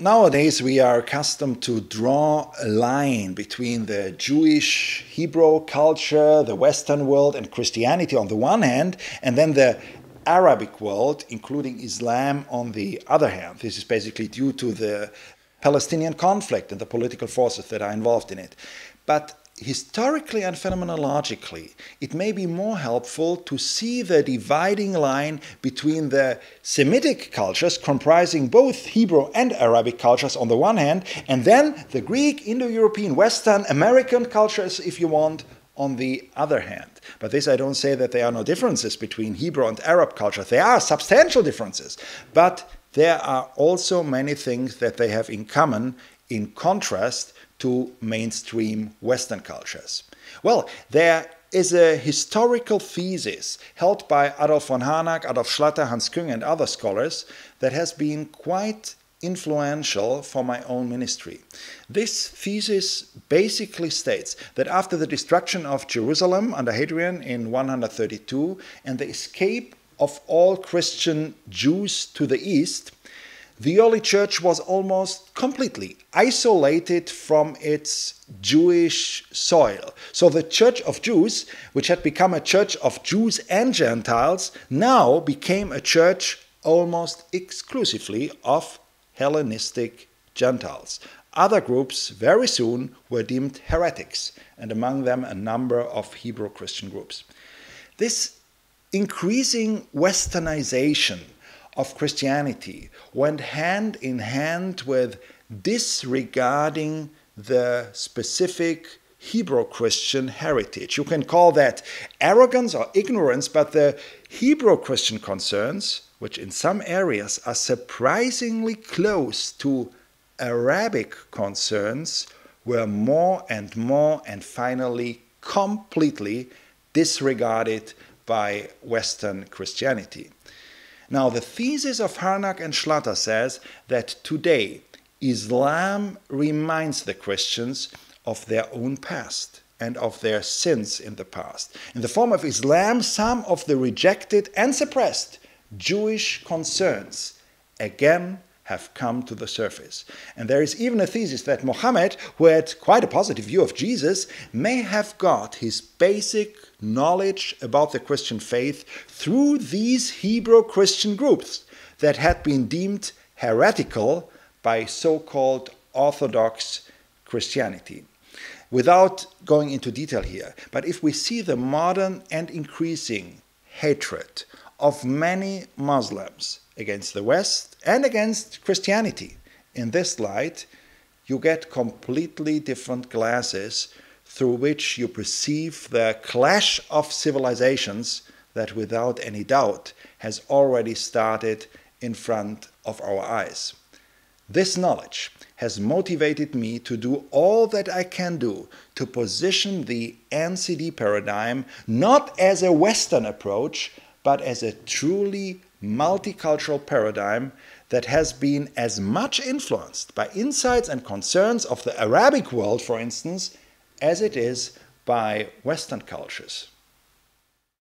Nowadays we are accustomed to draw a line between the Jewish Hebrew culture, the Western world and Christianity on the one hand, and then the Arabic world, including Islam, on the other hand. This is basically due to the Palestinian conflict and the political forces that are involved in it. But historically and phenomenologically, it may be more helpful to see the dividing line between the Semitic cultures, comprising both Hebrew and Arabic cultures on the one hand, and then the Greek, Indo-European, Western, American cultures, if you want, on the other hand. But this, I don't say that there are no differences between Hebrew and Arab cultures. There are substantial differences, but there are also many things that they have in common, in contrast to mainstream Western cultures. Well, there is a historical thesis held by Adolf von Harnack, Adolf Schlatter, Hans Küng and other scholars that has been quite influential for my own ministry. This thesis basically states that after the destruction of Jerusalem under Hadrian in 132 and the escape of all Christian Jews to the east, the early church was almost completely isolated from its Jewish soil. So the Church of Jews, which had become a church of Jews and Gentiles, now became a church almost exclusively of Hellenistic Gentiles. Other groups very soon were deemed heretics, and among them a number of Hebrew Christian groups. This increasing westernization of Christianity went hand in hand with disregarding the specific Hebrew Christian heritage. You can call that arrogance or ignorance, but the Hebrew Christian concerns, which in some areas are surprisingly close to Arabic concerns, were more and finally completely disregarded by Western Christianity. Now, the thesis of Harnack and Schlatter says that today Islam reminds the Christians of their own past and of their sins in the past. In the form of Islam, some of the rejected and suppressed Jewish concerns again have come to the surface. And there is even a thesis that Muhammad, who had quite a positive view of Jesus, may have got his basic knowledge about the Christian faith through these Hebrew Christian groups that had been deemed heretical by so-called Orthodox Christianity. Without going into detail here, but if we see the modern and increasing hatred of many Muslims against the West and against Christianity, in this light, you get completely different glasses through which you perceive the clash of civilizations that without any doubt has already started in front of our eyes. This knowledge has motivated me to do all that I can do to position the NCD paradigm not as a Western approach, but as a truly multicultural paradigm that has been as much influenced by insights and concerns of the Arabic world, for instance, as it is by Western cultures.